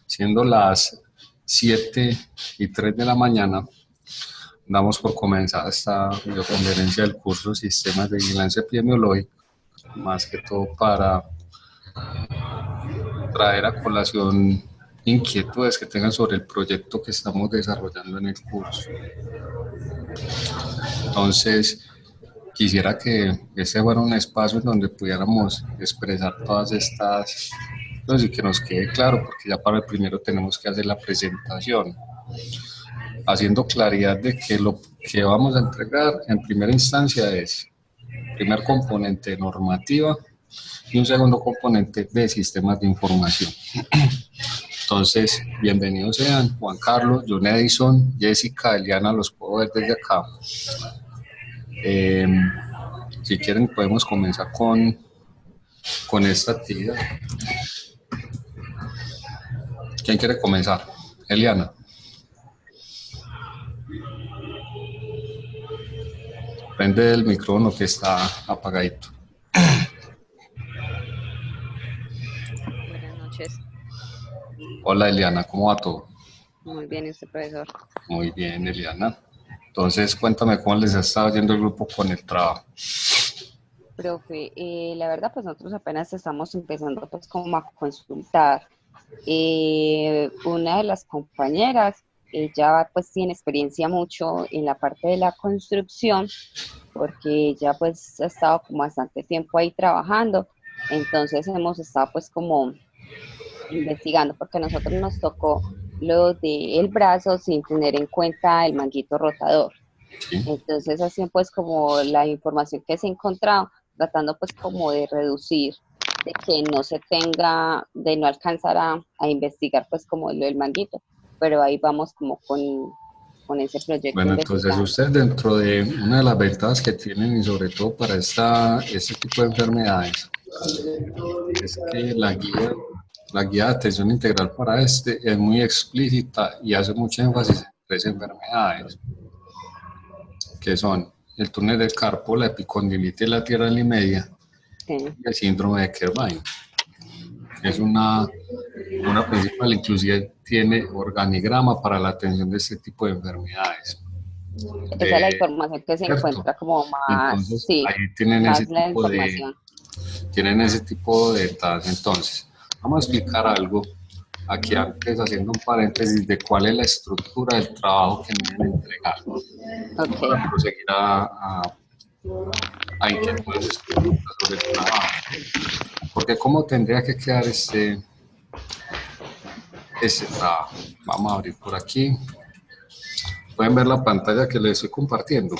Siendo las 7:03 de la mañana, damos por comenzada esta videoconferencia del curso Sistemas de Vigilancia Epidemiológica, más que todo para traer a colación inquietudes que tengan sobre el proyecto que estamos desarrollando en el curso. Entonces, quisiera que este fuera un espacio en donde pudiéramos expresar todas estas cosas y que nos quede claro, porque ya para el primero tenemos que hacer la presentación, haciendo claridad de que lo que vamos a entregar en primera instancia es primer componente normativa y un segundo componente de sistemas de información. Entonces, bienvenidos sean Juan Carlos, John Edison, Jessica, Eliana, los puedo ver desde acá. Si quieren podemos comenzar con esta actividad. ¿Quién quiere comenzar? Eliana. Prende el micrófono que está apagadito. Buenas noches. Hola Eliana, ¿cómo va todo? Muy bien, ¿y usted, profesor? Muy bien, Eliana. Entonces, cuéntame cómo les ha estado yendo el grupo con el trabajo. Profe, la verdad, pues nosotros apenas estamos empezando pues como a consultar. Una de las compañeras, ella pues tiene experiencia mucho en la parte de la construcción, porque ella pues ha estado como bastante tiempo ahí trabajando, entonces hemos estado pues como investigando, porque a nosotros nos tocó lo del brazo sin tener en cuenta el manguito rotador. ¿Sí? Entonces, así pues como la información que se ha encontrado, tratando pues como de reducir, de que no se tenga, de no alcanzar a investigar pues como lo del manguito, pero ahí vamos como con ese proyecto Bueno, entonces investigando. ustedes dentro de una de las ventajas que tienen y sobre todo para este tipo de enfermedades es que la guía de atención integral para este es muy explícita y hace mucho énfasis en tres enfermedades, que son el túnel de carpo, la epicondilitis y la tierra media Sí. y el síndrome de Kerbein. Es una principal, inclusive tiene organigrama para la atención de este tipo de enfermedades. Esa es la información que se ¿Cierto? encuentra como más, Entonces, sí, ahí tienen más la información. ese tipo de detalles. Entonces, vamos a explicar algo aquí antes, haciendo un paréntesis de cuál es la estructura del trabajo que me deben entregar. Ok. Para proseguir a inquietudes específicas sobre el trabajo. Porque ¿cómo tendría que quedar este trabajo? Vamos a abrir por aquí. Pueden ver la pantalla que les estoy compartiendo.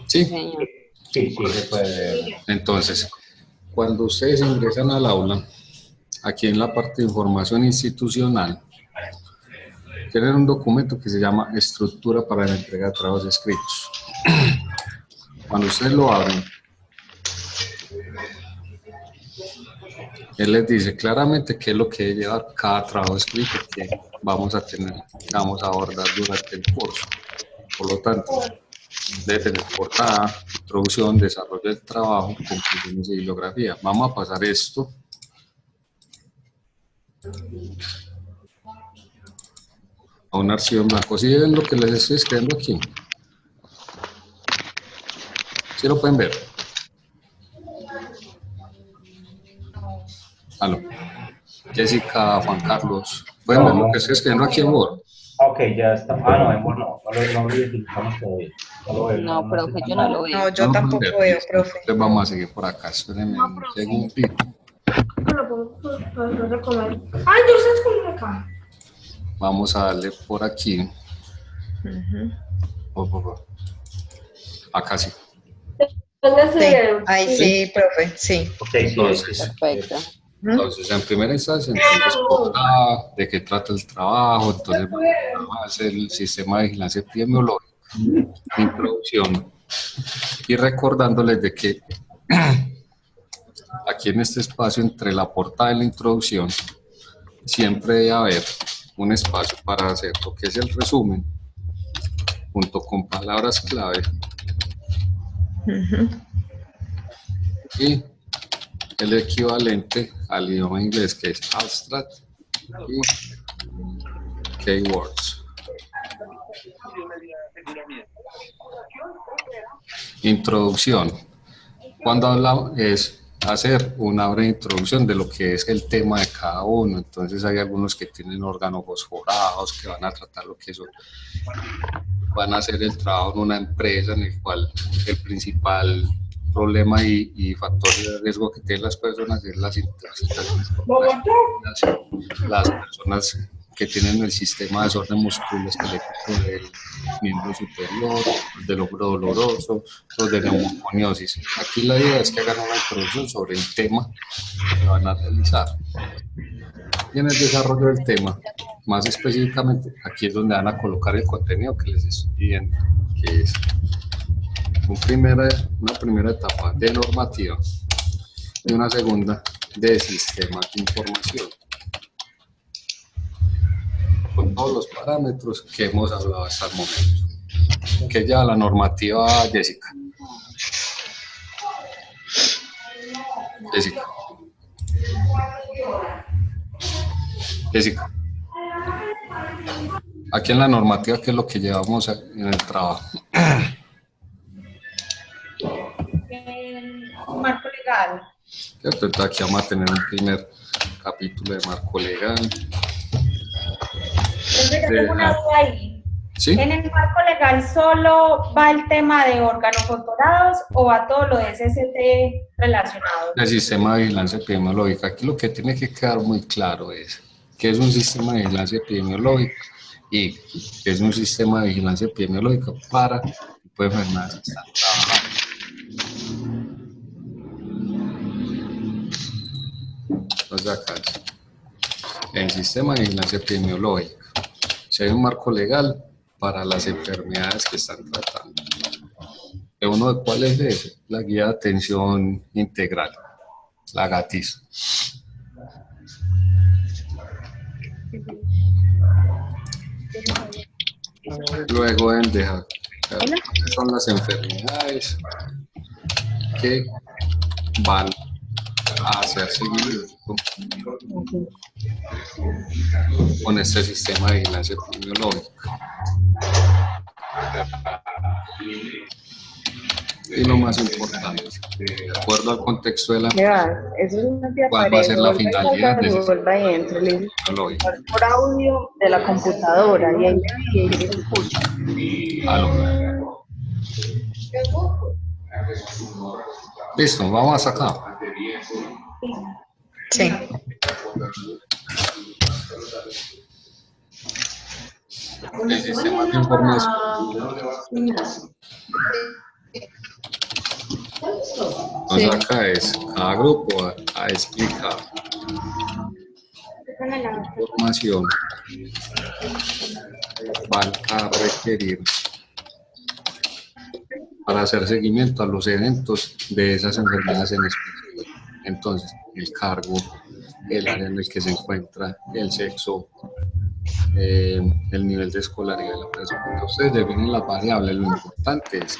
¿Sí? Señor. Sí, se puede ver. Entonces, cuando ustedes ingresan al aula, aquí en la parte de información institucional, tienen un documento que se llama Estructura para la entrega de trabajos escritos. Cuando ustedes lo abren, él les dice claramente qué es lo que debe llevar cada trabajo escrito que vamos a abordar durante el curso. Por lo tanto, debe tener portada, introducción, desarrollo del trabajo, conclusiones y bibliografía. Vamos a pasar esto a un archivo en blanco. ¿Sí ven lo que les estoy escribiendo aquí? ¿Sí lo pueden ver? Aló. Jessica, Juan Carlos. ¿Pueden ver lo que estoy escribiendo aquí en Word? Ok, ya está. No, en Word no lo identificamos todavía. No, profe, yo no lo veo. No, yo tampoco veo, profe. Entonces vamos a seguir por acá. Espérenme un segundito. Ay, yo sé cómo acá. Vamos a darle por aquí. Acá sí. Sí, ahí sí, profe, sí. Ok, sí. Entonces, Perfecto. entonces, en primera instancia, entonces, de qué trata el trabajo, entonces, vamos a hacer el sistema de vigilancia epidemiológica, introducción, y recordándoles de que aquí en este espacio, entre la portada y la introducción, siempre debe haber un espacio para hacer lo que es el resumen, junto con palabras clave, y el equivalente al idioma inglés, que es abstract y keywords. Introducción. Cuando hablamos es hacer una breve introducción de lo que es el tema de cada uno. Entonces hay algunos que tienen órganos fosforados que van a tratar lo que son, van a hacer el trabajo en una empresa en el cual el principal problema y factor de riesgo que tienen las personas es las intoxicaciones por las personas que tienen el sistema de desorden musculoesquelético del miembro superior, del hombro doloroso, los de neumoconiosis. Aquí la idea es que hagan una introducción sobre el tema que van a realizar. Y en el desarrollo del tema, más específicamente, aquí es donde van a colocar el contenido que les estoy pidiendo, que es una primera etapa de normativa y una segunda de sistema de información, con todos los parámetros que hemos hablado hasta el momento. Que ya la normativa, Jessica. Jessica. Aquí en la normativa, ¿qué es lo que llevamos en el trabajo? Marco legal. Entonces aquí vamos a tener un primer capítulo de marco legal. Entonces, yo tengo una duda ahí. ¿Sí? ¿En el marco legal solo va el tema de órganos fosforados o va todo lo de SST relacionado? El sistema de vigilancia epidemiológica. Aquí lo que tiene que quedar muy claro es que es un sistema de vigilancia epidemiológica y que es un sistema de vigilancia epidemiológica para el tipo de enfermedades que están trabajando. Entonces acá el sistema de vigilancia epidemiológica. Si hay un marco legal para las enfermedades que están tratando. ¿Uno de cuáles es? La guía de atención integral, la GATIS. Luego deben dejar claro qué son las enfermedades que van a hacer seguimiento con este sistema de vigilancia epidemiológica. Y lo más importante, de acuerdo al contexto de la cuál va a ser la finalidad de ese sistema epidemiológico. Por audio de la computadora y ahí se escucha. Aló. Listo, vamos acá. Sí. El sistema de información. Entonces acá es cada grupo a explicar información van a requerir para hacer seguimiento a los eventos de esas enfermedades en específico. Entonces, el cargo, el área en el que se encuentra, el sexo, el nivel de escolaridad de la persona. Ustedes definen las variables, lo importante es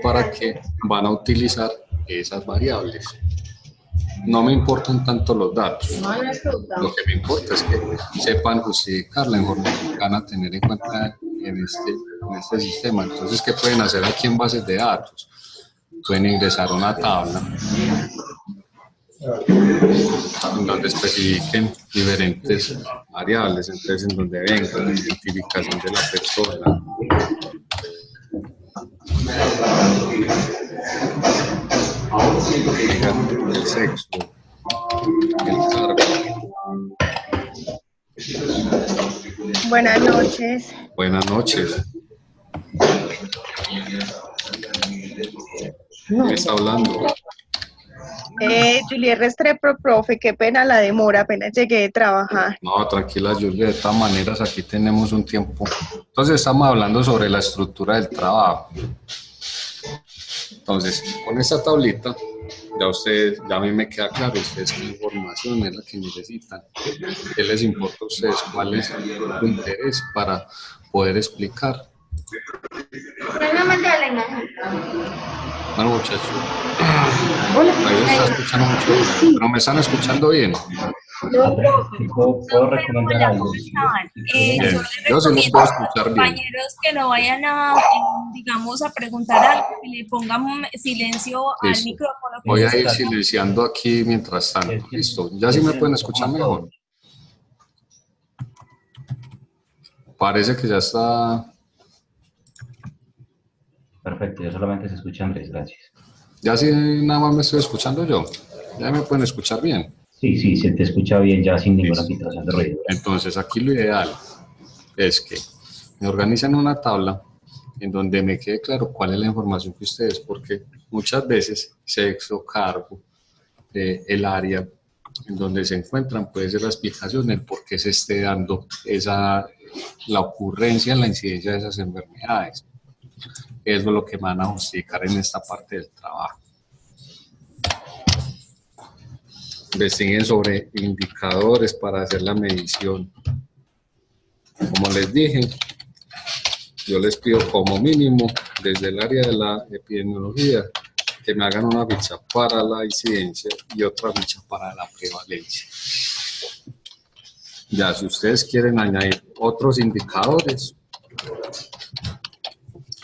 para qué van a utilizar esas variables. No me importan tanto los datos, lo que me importa es que sepan justificar la información que van a tener en cuenta en este sistema. Entonces, ¿qué pueden hacer aquí en bases de datos? Pueden ingresar a una tabla en donde especifiquen diferentes variables, entonces en donde venga la identificación de la persona, el sexo, el cargo. Buenas noches. Buenas noches. ¿Quién está hablando? Juliet Restrepo, profe, qué pena la demora, apenas llegué de trabajar. No, tranquila, Julia, de todas maneras aquí tenemos un tiempo. Entonces estamos hablando sobre la estructura del trabajo. Entonces, con esta tablita, ya a mí me queda claro ustedes qué información es la que necesitan, qué les importa a ustedes, cuál es su interés para poder explicar Solamente a la imagen. Bueno, muchachos, ahí está escuchando mucho, pero me están escuchando bien. Ah, puedo recomendar Hola, algo. ¿cómo estaban? Yo Bien, les yo sí los recomiendo puedo a los escuchar bien. compañeros que no vayan a, digamos, a preguntar algo, que le pongan silencio al Listo. micrófono, que Voy no a se ir Exacto. silenciando aquí mientras tanto. Es que Listo, ya sí me es el pueden escuchar micrófono mejor. todo. Parece que ya está, Perfecto, ya solamente se escucha Andrés, gracias. ya sí nada más me estoy escuchando yo. Ya me pueden escuchar bien. Sí, sí, se te escucha bien ya sin ninguna Listo. filtración de ruido. Entonces aquí lo ideal es que me organicen una tabla en donde me quede claro cuál es la información que ustedes, porque muchas veces sexo, cargo, el área en donde se encuentran puede ser la explicación del por qué se esté dando la ocurrencia, la incidencia de esas enfermedades. Eso es lo que van a justificar en esta parte del trabajo. Investiguen sobre indicadores para hacer la medición. Como les dije, yo les pido como mínimo desde el área de la epidemiología que me hagan una ficha para la incidencia y otra ficha para la prevalencia. Ya, si ustedes quieren añadir otros indicadores,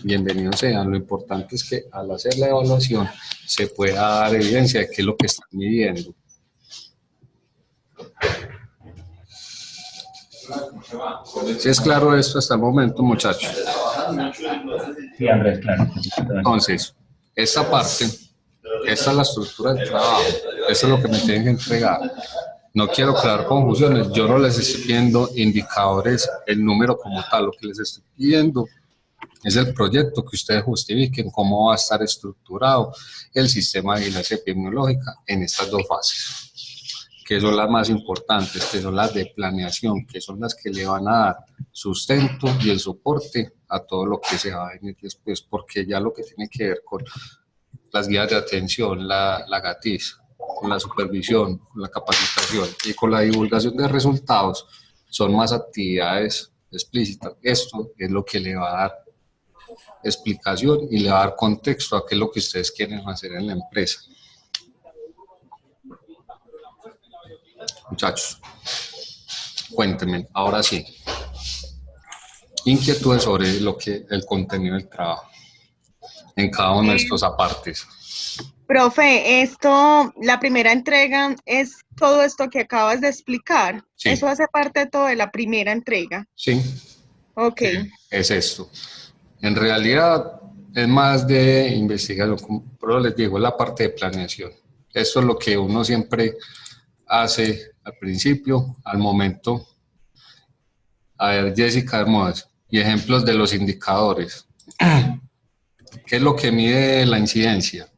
bienvenidos sean. Lo importante es que al hacer la evaluación se pueda dar evidencia de qué es lo que están midiendo. ¿Sí es claro esto hasta el momento, muchachos? Sí, Andrés, claro. Entonces, esta parte, esta es la estructura del trabajo, eso es lo que me tienen que entregar. No quiero crear confusiones, yo no les estoy pidiendo indicadores, el número como tal, lo que les estoy pidiendo es el proyecto que ustedes justifiquen cómo va a estar estructurado el sistema de vigilancia epidemiológica en estas dos fases, que son las más importantes, que son las de planeación, que son las que le van a dar sustento y el soporte a todo lo que se va a venir después, porque ya lo que tiene que ver con las guías de atención, la GATIS, con la supervisión, con la capacitación y con la divulgación de resultados, son más actividades explícitas. Esto es lo que le va a dar explicación y le va a dar contexto a qué es lo que ustedes quieren hacer en la empresa. Muchachos, cuéntenme, ahora sí, inquietudes sobre el contenido del trabajo en cada uno de estos apartes. Profe, esto, la primera entrega es todo esto que acabas de explicar. Sí. Eso hace parte de todo de la primera entrega. Sí. Ok. Sí, es esto. En realidad es más de investigación, pero les digo, es la parte de planeación. Esto es lo que uno siempre hace al principio, al momento. A ver, Jessica Hermosa, y ejemplos de los indicadores. ¿Qué es lo que mide la incidencia?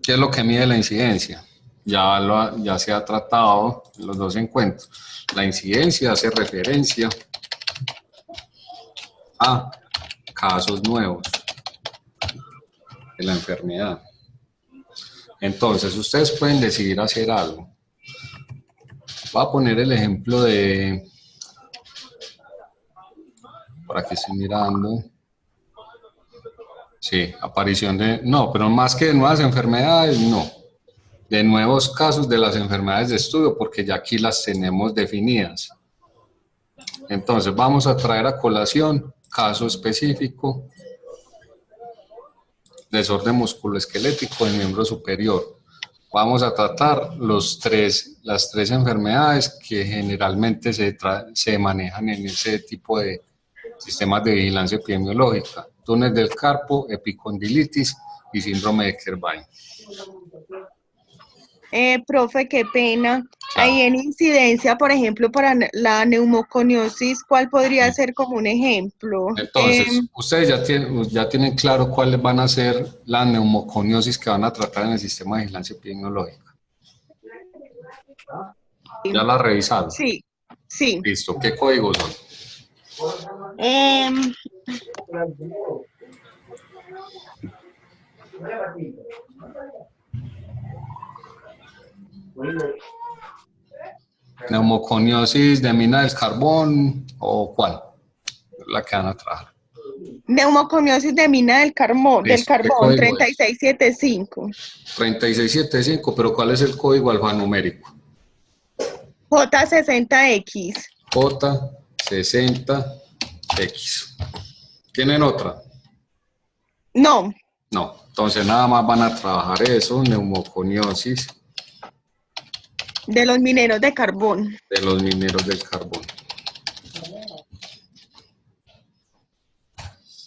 ¿Qué es lo que mide la incidencia? Ya se ha tratado en los dos encuentros. La incidencia hace referencia a casos nuevos de la enfermedad. Entonces, ustedes pueden decidir hacer algo. Voy a poner el ejemplo de... Por aquí estoy mirando. Sí, aparición de... No, pero más que de nuevas enfermedades, no. De nuevos casos de las enfermedades de estudio, porque ya aquí las tenemos definidas. Entonces, vamos a traer a colación caso específico, desorden musculoesquelético del miembro superior. Vamos a tratar las tres enfermedades que generalmente se manejan en ese tipo de sistemas de vigilancia epidemiológica: túnel del carpo, epicondilitis y síndrome de Kerbein. Profe, qué pena. Claro. Ahí en incidencia, por ejemplo, para la neumoconiosis, ¿cuál podría ser como un ejemplo? Entonces, ustedes ya tienen claro cuáles van a ser las neumoconiosis que van a tratar en el sistema de vigilancia epidemiológica. ¿Ya la revisaron? Sí, sí. Listo. ¿Qué códigos son? Neumoconiosis de mina del carbón, ¿o cuál? La que van a trabajar. Neumoconiosis de mina del carbón, ¿Qué código es? 3675. 3675, pero ¿cuál es el código alfanumérico? J60X. J60X. ¿Tienen otra? No, No. Entonces nada más van a trabajar eso, neumoconiosis de los mineros de carbón. de los mineros del carbón.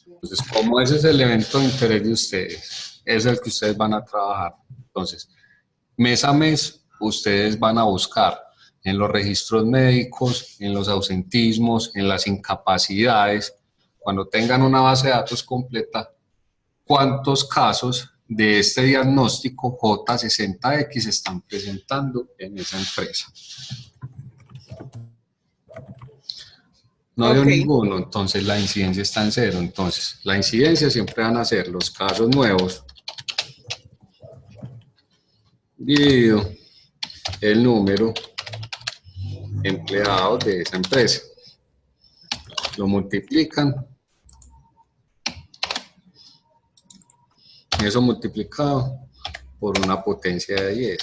Entonces, como ese es el evento de interés de ustedes, es el que ustedes van a trabajar. Entonces, mes a mes, ustedes van a buscar en los registros médicos, en los ausentismos, en las incapacidades, cuando tengan una base de datos completa, cuántos casos de este diagnóstico J60X se están presentando en esa empresa. No dio ninguno, entonces la incidencia está en 0. Entonces, la incidencia siempre van a ser los casos nuevos dividido el número de empleados de esa empresa. Lo multiplican. Eso multiplicado por una potencia de 10.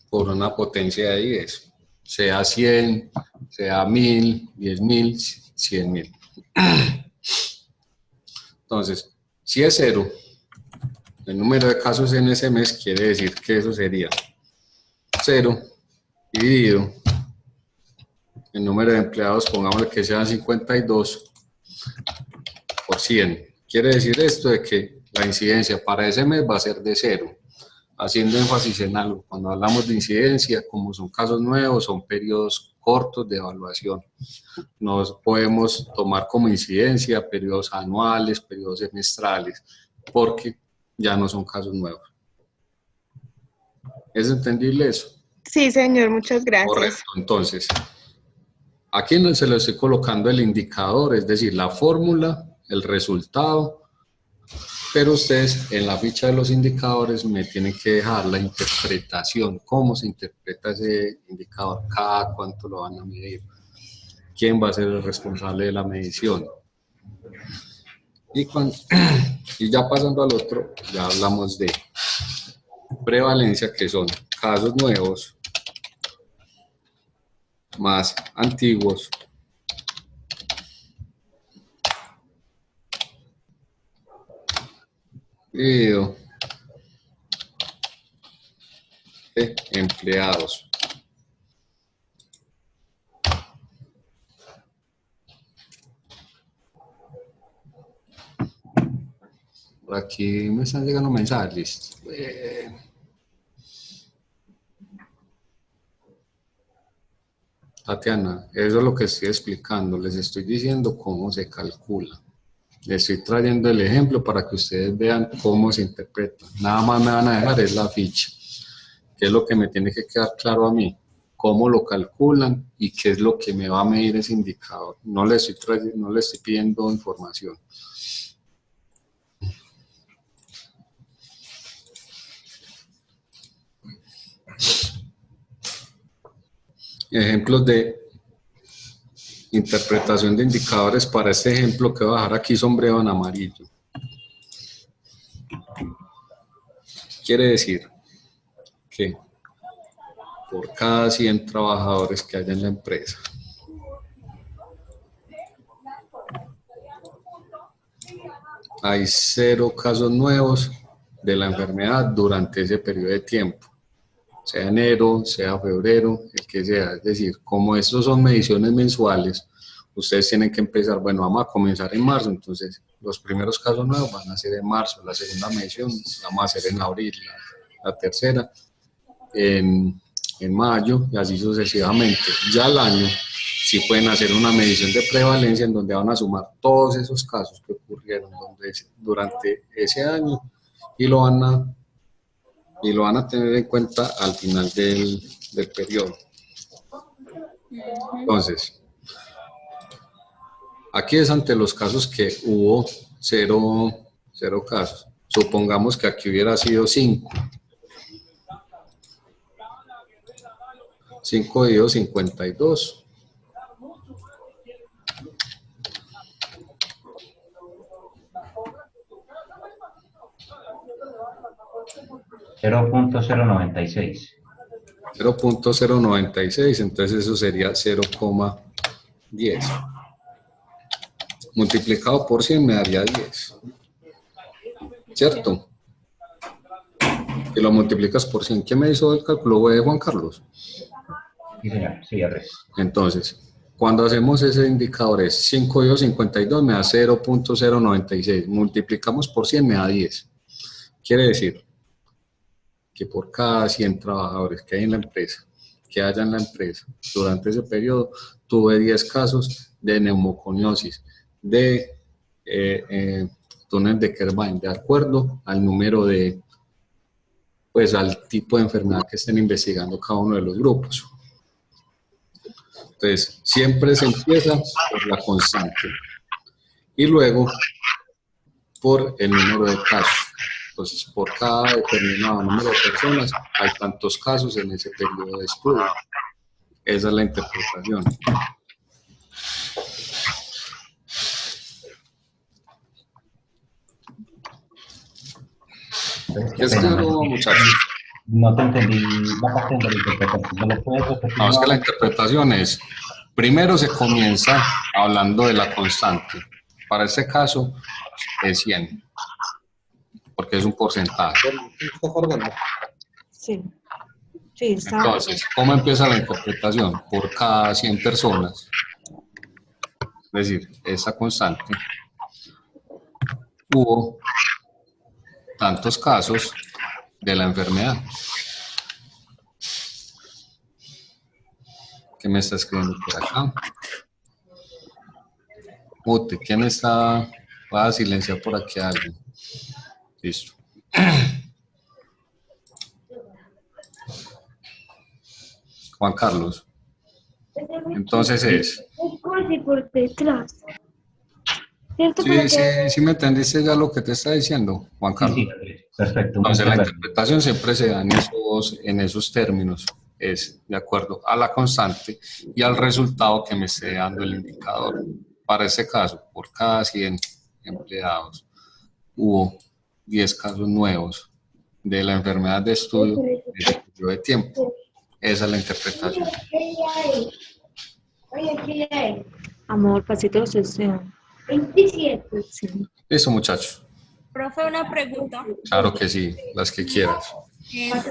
Por una potencia de 10. Sea 100, sea 1000, 10.000, 100.000. Entonces, si es 0, el número de casos en ese mes quiere decir que eso sería 0 dividido el número de empleados, pongámosle que sean 52 por 100. Quiere decir esto de que la incidencia para ese mes va a ser de 0. Haciendo énfasis en algo, cuando hablamos de incidencia, como son casos nuevos, son periodos cortos de evaluación. No podemos tomar como incidencia periodos anuales, periodos semestrales, porque ya no son casos nuevos. ¿Es entendible eso? Sí, señor, muchas gracias. Correcto, entonces, aquí no se le estoy colocando el indicador, es decir, la fórmula, el resultado, pero ustedes en la ficha de los indicadores me tienen que dejar la interpretación, cómo se interpreta ese indicador, cada cuánto lo van a medir, quién va a ser el responsable de la medición. Y ya pasando al otro, ya hablamos de prevalencia, que son casos nuevos más antiguos dividido de empleados. Por aquí me están llegando mensajes. Tatiana, eso es lo que estoy explicando. Les estoy diciendo cómo se calcula. Les estoy trayendo el ejemplo para que ustedes vean cómo se interpreta. Nada más me van a dejar es la ficha, que es lo que me tiene que quedar claro a mí, cómo lo calculan y qué es lo que me va a medir ese indicador. No les estoy pidiendo información. Ejemplos de interpretación de indicadores para este ejemplo que voy a dejar aquí sombreado en amarillo. Quiere decir que por cada 100 trabajadores que haya en la empresa, hay 0 casos nuevos de la enfermedad durante ese periodo de tiempo, sea enero, sea febrero, el que sea. Es decir, como estos son mediciones mensuales, ustedes tienen que empezar, bueno, vamos a comenzar en marzo, entonces los primeros casos nuevos van a ser en marzo, la segunda medición la vamos a hacer en abril, la tercera en mayo y así sucesivamente. Ya al año sí pueden hacer una medición de prevalencia en donde van a sumar todos esos casos que ocurrieron durante ese año y lo van a tener en cuenta al final del periodo. Entonces, aquí es ante los casos que hubo cero casos. Supongamos que aquí hubiera sido 5. 5 dividido 52. $0.096. 0.096, entonces eso sería 0,10. Multiplicado por 100 me daría 10. ¿Cierto? Que lo multiplicas por 100. ¿Quién me hizo el cálculo? Juan Carlos. Sí, señor. Sí, R. Entonces, cuando hacemos ese indicador es 5 dividido 52 me da 0.096. Multiplicamos por 100 me da 10. Quiere decir que por cada 100 trabajadores que hay en la empresa, que haya en la empresa, durante ese periodo, tuve 10 casos de neumoconiosis, de túnel de Kervin, de acuerdo al número de, pues al tipo de enfermedad que estén investigando cada uno de los grupos. Entonces, siempre se empieza por la constante y luego por el número de casos. Entonces, por cada determinado número de personas, hay tantos casos en ese periodo de estudio. Esa es la interpretación. ¿Qué es claro, muchachos? No te entendí la parte de la interpretación. ¿Me lo puedes repetir? No, es que la interpretación es, primero se comienza hablando de la constante. Para este caso es 100, porque es un porcentaje. Sí. Sí, está. Entonces, ¿cómo empieza la interpretación? Por cada 100 personas. Es decir, esa constante, hubo tantos casos de la enfermedad. ¿Qué me está escribiendo por acá? Mute, ¿quién está? Va a silenciar por aquí a alguien. Listo. Juan Carlos. Entonces es. Por detrás. ¿Cierto? Sí me entendiste ya lo que te está diciendo, Juan Carlos. Sí, perfecto. Entonces la interpretación siempre se da en esos términos. Es de acuerdo a la constante y al resultado que me esté dando el indicador. Para ese caso, por cada 100 empleados, hubo 10 casos nuevos de la enfermedad de estudio en ese periodo de tiempo. Esa es la interpretación. Amor, pasito de sesión. 27. Sí. Listo, muchachos. Profe, una pregunta. Claro que sí, las que quieras. Estamos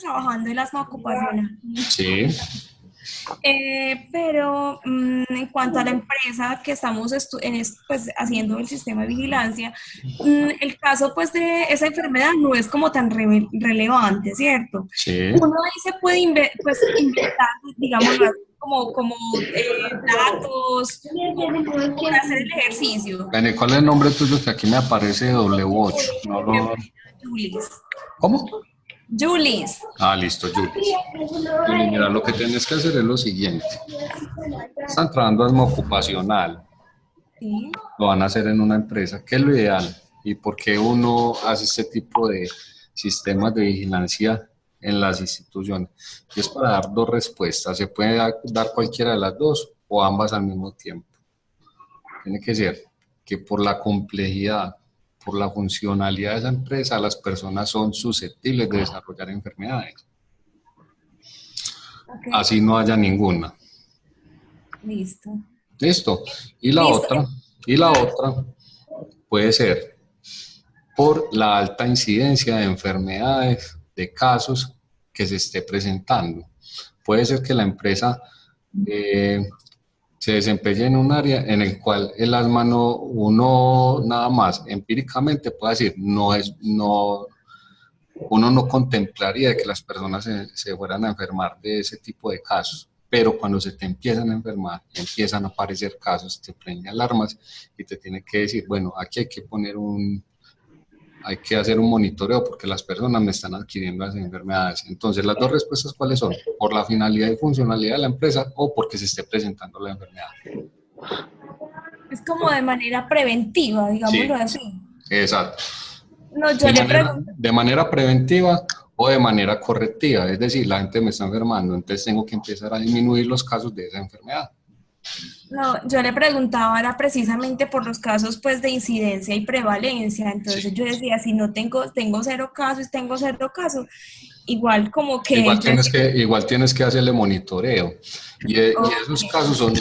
trabajando en asma ocupacional. Sí. Pero en cuanto a la empresa que estamos pues, haciendo el sistema de vigilancia, el caso pues de esa enfermedad no es como tan relevante, ¿cierto? Sí. Uno ahí se puede inventar, digamos, como datos para hacer el ejercicio. Vení, ¿cuál es el nombre tuyo que aquí me aparece W8? No lo... Julis. ¿Cómo? Julis. Ah, listo, Julis. Julis, mira, lo que tienes que hacer es lo siguiente. Están trabajando asma ocupacional. Sí. Lo van a hacer en una empresa. ¿Qué es lo ideal? ¿Y por qué uno hace este tipo de sistemas de vigilancia en las instituciones? Y es para dar dos respuestas. Se puede dar cualquiera de las dos o ambas al mismo tiempo. Tiene que ser que por la complejidad, por la funcionalidad de esa empresa, las personas son susceptibles de desarrollar enfermedades. Okay. Así no haya ninguna. Listo. Listo. Y la otra puede ser por la alta incidencia de enfermedades, de casos que se esté presentando. Puede ser que la empresa se desempeñe en un área en el cual el asma uno nada más empíricamente puede decir, uno no contemplaría que las personas se fueran a enfermar de ese tipo de casos, pero cuando se te empiezan a enfermar, empiezan a aparecer casos, te prende alarmas y te tiene que decir, bueno, aquí hay que hacer un monitoreo porque las personas me están adquiriendo las enfermedades. Entonces, las dos respuestas, ¿cuáles son? ¿Por la finalidad y funcionalidad de la empresa o porque se esté presentando la enfermedad? Es como de manera preventiva, digámoslo así. Exacto. No, yo le pregunto. De manera preventiva o de manera correctiva, es decir, la gente me está enfermando, entonces tengo que empezar a disminuir los casos de esa enfermedad. No, yo le preguntaba era precisamente por los casos pues de incidencia y prevalencia, entonces Sí. yo decía, si no tengo 0 casos, igual como que... Igual tienes que hacerle monitoreo. Y esos casos son,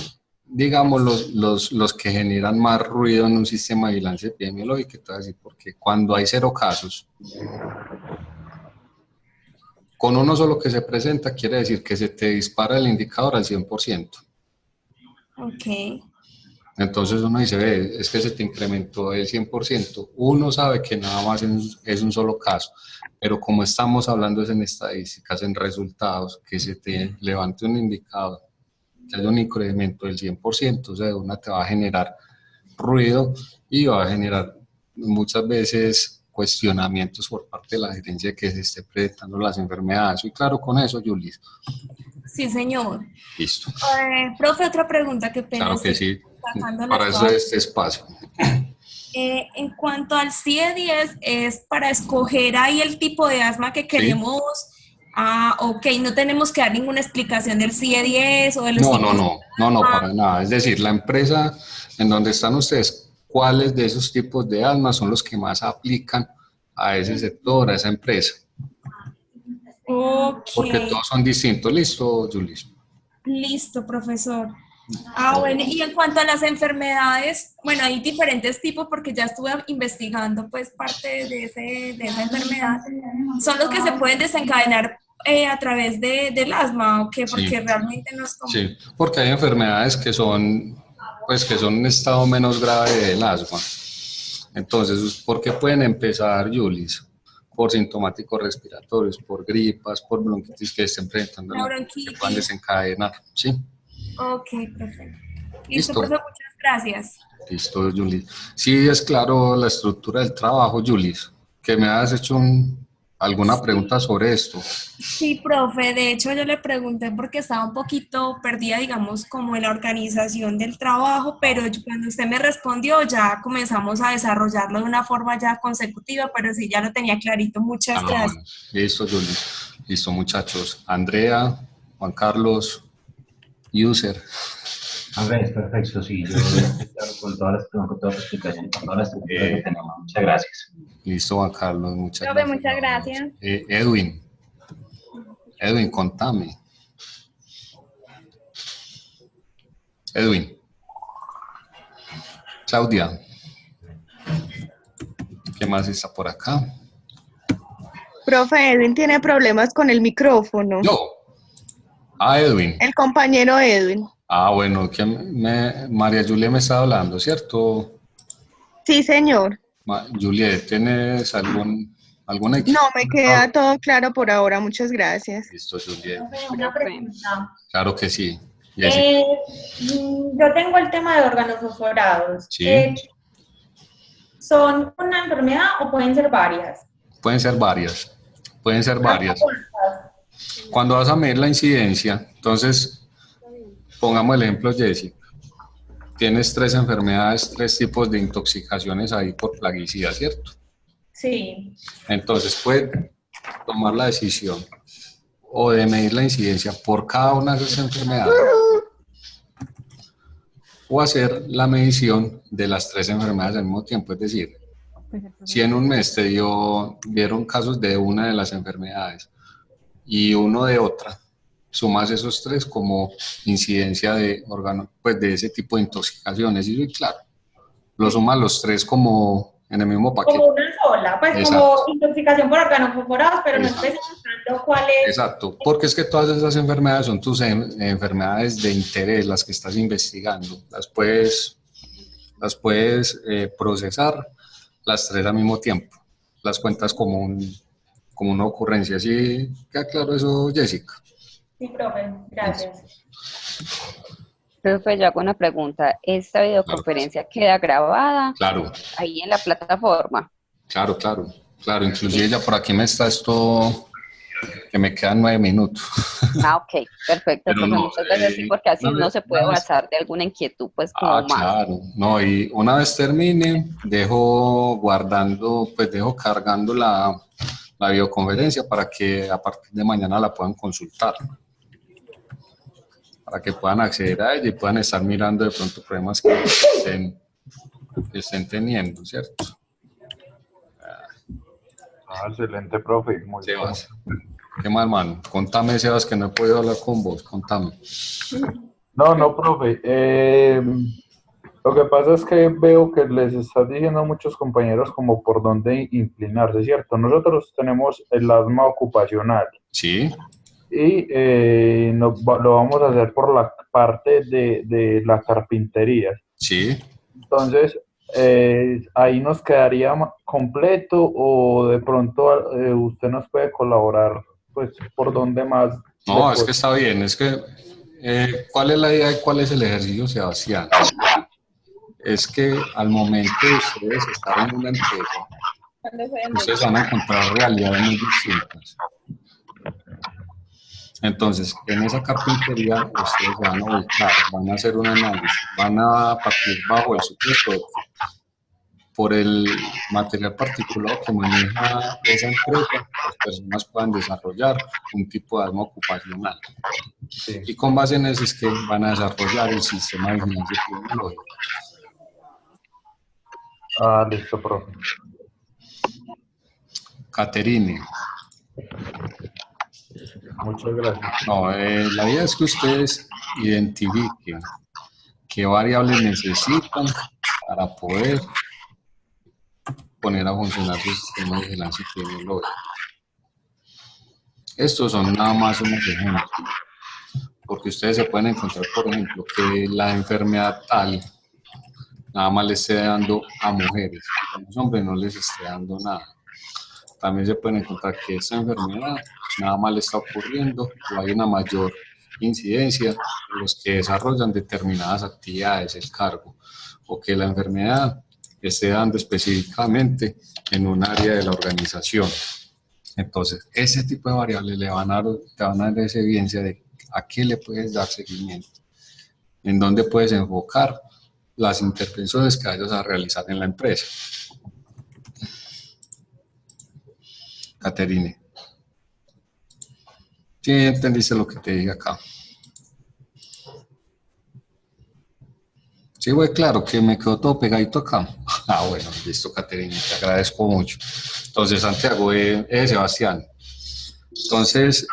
digamos, los que generan más ruido en un sistema de vigilancia epidemiológica, te voy a decir, porque cuando hay 0 casos, con uno solo que se presenta, quiere decir que se te dispara el indicador al 100%. Ok. Entonces uno dice, ve, es que se te incrementó el 100%. Uno sabe que nada más es un solo caso, pero como estamos hablando es en estadísticas, en resultados, que se te levante un indicador, que haya un incremento del 100%, o sea, una te va a generar ruido y va a generar muchas veces cuestionamientos por parte de la gerencia que se esté presentando las enfermedades. Y claro, con eso, Julis. Sí, señor. Listo. Profe, otra pregunta, qué pena. Claro que sí, sacándola para eso toda. es este espacio. En cuanto al CIE-10, es para escoger ahí el tipo de asma que queremos. Ah, ok, no tenemos que dar ninguna explicación del CIE-10 o de los tipos. No, para nada. Es decir, la empresa en donde están ustedes, ¿cuáles de esos tipos de asma son los que más aplican a ese sector, a esa empresa? Ok. Porque todos son distintos. ¿Listo, Julis? Listo, profesor. Bueno, y en cuanto a las enfermedades, bueno, hay diferentes tipos porque ya estuve investigando pues parte de esa enfermedad. ¿Son los que se pueden desencadenar a través del asma o qué? Porque realmente no es como... Sí, porque hay enfermedades que son, pues, que son un estado menos grave del asma. Entonces, ¿por qué pueden empezar, Julis? Por sintomáticos respiratorios, por gripas, por bronquitis que estén presentando, que puedan desencadenar, ¿sí? Ok, perfecto. Listo, profesor, muchas gracias. Listo, Julis. Sí, es claro la estructura del trabajo, Julis, que me has hecho alguna pregunta sobre esto. Sí, profe, de hecho yo le pregunté porque estaba un poquito perdida, digamos, como en la organización del trabajo, pero cuando usted me respondió ya comenzamos a desarrollarlo de una forma ya consecutiva, pero sí, ya lo tenía clarito. Muchas gracias. Bueno. Listo, Juli. Listo, muchachos. Andrea, Juan Carlos, User. Andrés, perfecto, sí, yo con toda la explicación y con toda la estructura que tenemos. Muchas gracias. Listo, Juan Carlos, muchas Profe, gracias. muchas gracias. Edwin, contame. Edwin. Claudia. ¿Qué más está por acá? Profe, Edwin tiene problemas con el micrófono. Yo. Edwin. El compañero Edwin. Bueno, que María Julia me está hablando, ¿cierto? Sí, señor. Juliet, ¿tienes alguna No, me queda todo claro por ahora. Muchas gracias. Listo, Juliet. Una pregunta. Claro que sí. Yo tengo el tema de órganos fosforados. Sí. ¿Son una enfermedad o pueden ser varias? Pueden ser varias. Cuando vas a medir la incidencia, entonces, pongamos el ejemplo, Jessica. Tienes 3 enfermedades, 3 tipos de intoxicaciones ahí por plaguicida, ¿cierto? Sí. Entonces, puedes tomar la decisión o de medir la incidencia por cada una de esas enfermedades o hacer la medición de las 3 enfermedades al mismo tiempo. Es decir, si en un mes vieron casos de una de las enfermedades y uno de otra, sumas esos 3 como incidencia de órgano, pues de ese tipo de intoxicaciones. Y claro, lo sumas los 3 como en el mismo paquete. Como una sola, pues. Exacto. Como intoxicación por órganos fosforados, pero Exacto. No especificando cuál es. Exacto, porque es que todas esas enfermedades son tus enfermedades de interés, las que estás investigando. Las puedes procesar las 3 al mismo tiempo. Las cuentas como una ocurrencia. ¿Sí queda claro eso, Jessica? Sí, profe, gracias. Profe, yo hago una pregunta. ¿Esta videoconferencia queda grabada? Claro. Ahí en la plataforma. Claro. Inclusive ya por aquí me está esto que me quedan 9 minutos. Ah, ok, perfecto. Pero Porque no, muchas veces sí, porque así no se puede basar de alguna inquietud, pues como más. Claro, no, y una vez termine, dejo guardando, pues dejo cargando la videoconferencia para que a partir de mañana la puedan consultar, para que puedan acceder a ella y puedan estar mirando de pronto problemas que estén teniendo, ¿cierto? Excelente, profe. Muy bien. Sebas, ¿qué más, hermano? Contame, Sebas, que no he podido hablar con vos, contame. No, profe. Lo que pasa es que veo que les estás diciendo a muchos compañeros como por dónde inclinarse, ¿cierto? Nosotros tenemos el asma ocupacional. Sí. Y lo vamos a hacer por la parte de la carpintería. Sí. Entonces, ahí nos quedaría completo o de pronto usted nos puede colaborar, pues, por dónde más. No, es que está bien, es que, ¿cuál es la idea y cuál es el ejercicio, Sebastián? Es que al momento de ustedes estar en una empresa, ustedes van a encontrar realidades muy distintas. Entonces, en esa carpintería, ustedes se van a ubicar, van a hacer un análisis, van a partir bajo el supuesto de que por el material particulado que maneja esa empresa, las personas puedan desarrollar un tipo de asma ocupacional. Sí. Y con base en eso es que van a desarrollar el sistema de vigilancia epidemiológica. Listo, profe. Caterine. Muchas gracias. No, la idea es que ustedes identifiquen qué variables necesitan para poder poner a funcionar su sistema de vigilancia epidemiológica. Estos son nada más unos ejemplos, porque ustedes se pueden encontrar, por ejemplo, que la enfermedad tal nada más le esté dando a mujeres, a los hombres no les esté dando nada. También se pueden encontrar que esta enfermedad nada más le está ocurriendo o hay una mayor incidencia en los que desarrollan determinadas actividades, el cargo, o que la enfermedad esté dando específicamente en un área de la organización. Entonces, ese tipo de variables te van a dar esa evidencia de a qué le puedes dar seguimiento, en dónde puedes enfocar las intervenciones que vayas a realizar en la empresa. Caterine. ¿Sí entendiste lo que te dije acá? Sí, güey, claro, que me quedó todo pegadito acá. Ah, bueno, listo, Caterine, te agradezco mucho. Entonces, Santiago, Sebastián. Entonces,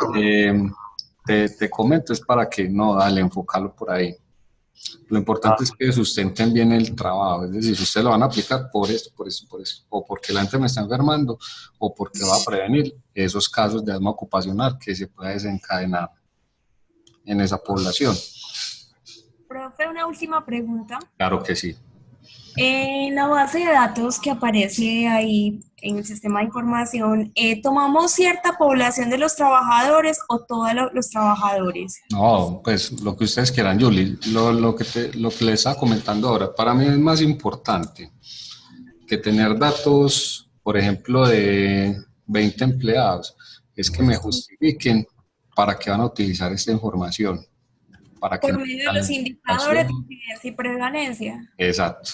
te comento, es para que no, dale, enfocarlo por ahí. Lo importante es que sustenten bien el trabajo, es decir, ustedes lo van a aplicar por esto, o porque la gente me está enfermando, o porque va a prevenir esos casos de asma ocupacional que se puede desencadenar en esa población. Profe, una última pregunta. Claro que sí. En la base de datos que aparece ahí en el sistema de información, ¿tomamos cierta población de los trabajadores o todos los trabajadores? No, pues lo que ustedes quieran, Julie. Lo que les estaba comentando ahora, para mí es más importante que tener datos, por ejemplo, de 20 empleados, es que me justifiquen para qué van a utilizar esta información. Para por medio de los indicadores de incidencia y prevalencia. Exacto.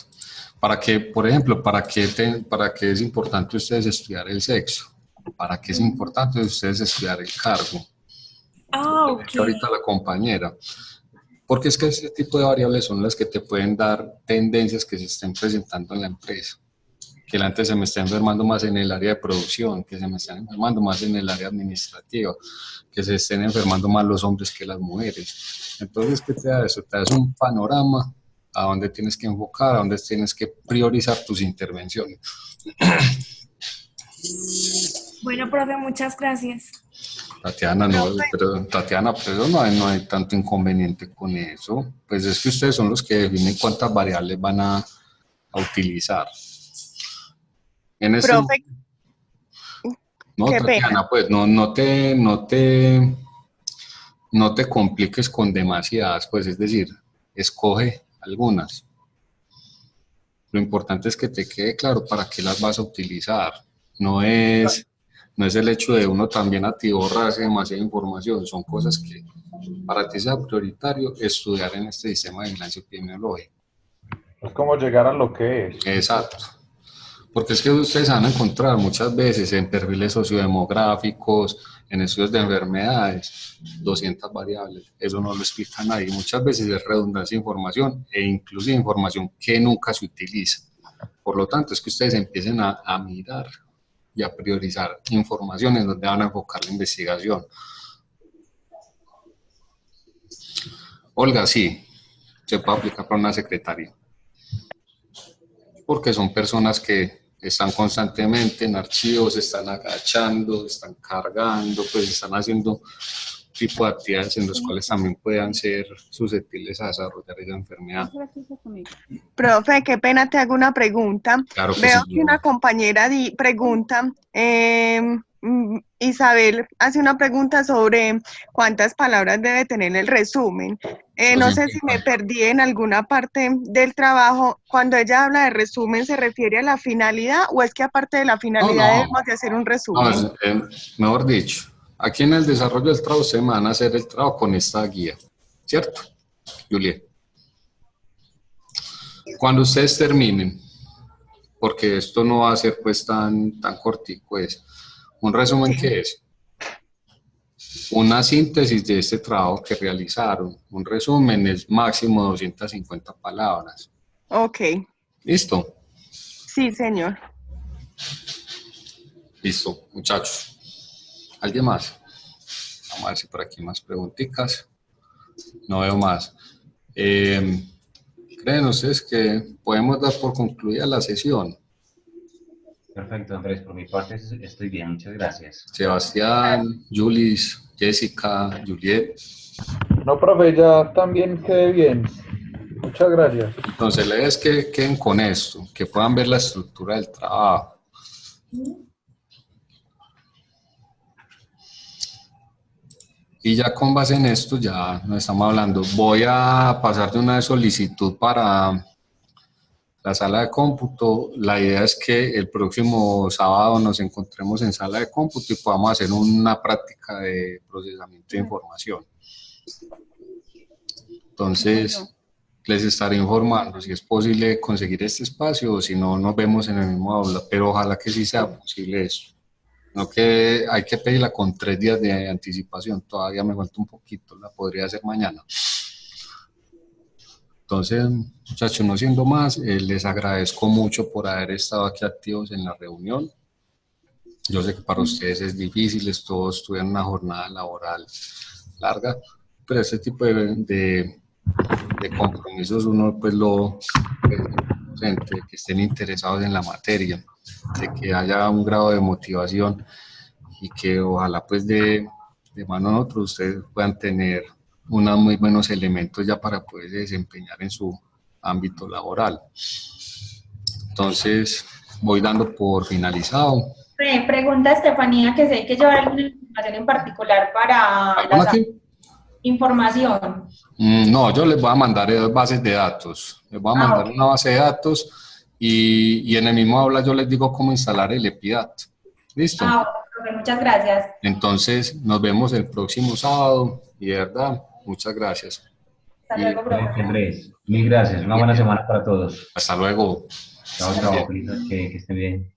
Para que, por ejemplo, para qué es importante ustedes estudiar el sexo, para qué es importante ustedes estudiar el cargo. Ok. Ahorita la compañera. Porque es que ese tipo de variables son las que te pueden dar tendencias que se estén presentando en la empresa. Que la gente se me está enfermando más en el área de producción, que se me están enfermando más en el área administrativa, que se estén enfermando más los hombres que las mujeres. Entonces, ¿qué te da eso? Te da un panorama a dónde tienes que enfocar, a dónde tienes que priorizar tus intervenciones. Bueno, profe, muchas gracias. Tatiana, pero no hay tanto inconveniente con eso. Pues es que ustedes son los que definen cuántas variables van a utilizar. En ese Profe, no, qué Tatiana, pena. pues no te compliques con demasiadas, pues es decir, escoge algunas. Lo importante es que te quede claro para qué las vas a utilizar. No es No es el hecho de uno también atiborrarse demasiada información, son cosas que para ti sea prioritario estudiar en este sistema de vigilancia epidemiológica. Es como llegar a lo que es. Exacto. Porque es que ustedes van a encontrar muchas veces en perfiles sociodemográficos, en estudios de enfermedades, 200 variables. Eso no lo explica nadie. Muchas veces es redundancia de información e inclusive información que nunca se utiliza. Por lo tanto, es que ustedes empiecen a mirar y a priorizar información en donde van a enfocar la investigación. Olga, sí, se puede aplicar para una secretaria. Porque son personas que están constantemente en archivos, están agachando, están cargando, pues están haciendo tipo de actividades en las cuales también puedan ser susceptibles a desarrollar esa enfermedad. Profe, qué pena, te hago una pregunta. Claro que Veo sí. que una compañera pregunta, Isabel hace una pregunta sobre cuántas palabras debe tener el resumen. No sé si me perdí en alguna parte del trabajo. Cuando ella habla de resumen, ¿se refiere a la finalidad o es que aparte de la finalidad debemos de hacer un resumen? No, mejor dicho, aquí en el desarrollo del trabajo se van a hacer el trabajo con esta guía, ¿cierto, Juliet? Cuando ustedes terminen, porque esto no va a ser pues tan cortico, es un resumen que es una síntesis de este trabajo que realizaron. Un resumen es máximo 250 palabras. Ok. ¿Listo? Sí, señor. Listo, muchachos. ¿Alguien más? Vamos a ver si por aquí hay más preguntitas. No veo más. ¿Creen ustedes que podemos dar por concluida la sesión? Perfecto, Andrés. Por mi parte estoy bien. Muchas gracias. Sebastián, Julis, Jessica, Juliet. No, profe, ya también quedé bien. Muchas gracias. Entonces, la idea es que queden con esto, que puedan ver la estructura del trabajo. Y ya con base en esto, ya nos estamos hablando. Voy a pasar de una solicitud para la sala de cómputo. La idea es que el próximo sábado nos encontremos en sala de cómputo y podamos hacer una práctica de procesamiento de información. Entonces, les estaré informando si es posible conseguir este espacio o si no, nos vemos en el mismo aula, pero ojalá que sí sea posible eso. No que hay que pedirla con 3 días de anticipación, todavía me falta un poquito, la podría hacer mañana. Entonces, muchachos, no siendo más, les agradezco mucho por haber estado aquí activos en la reunión. Yo sé que para ustedes es difícil, todos tuvieron una jornada laboral larga, pero este tipo de compromisos uno pues lo presente, que estén interesados en la materia, de que haya un grado de motivación y que ojalá pues de mano a otro ustedes puedan tener unos muy buenos elementos ya para poder desempeñar en su ámbito laboral. Entonces, voy dando por finalizado. Pregunta Estefanía, que sé que llevar alguna información en particular para la información. No, yo les voy a mandar bases de datos. Les voy a mandar una base de datos y en el mismo aula yo les digo cómo instalar el EPIDAT. ¿Listo? Bueno, muchas gracias. Entonces, nos vemos el próximo sábado y de verdad, muchas gracias. Hasta luego, profe. Andrés, mil gracias. Una buena semana para todos. Hasta luego. Chao, chao. Feliz noche, que estén bien.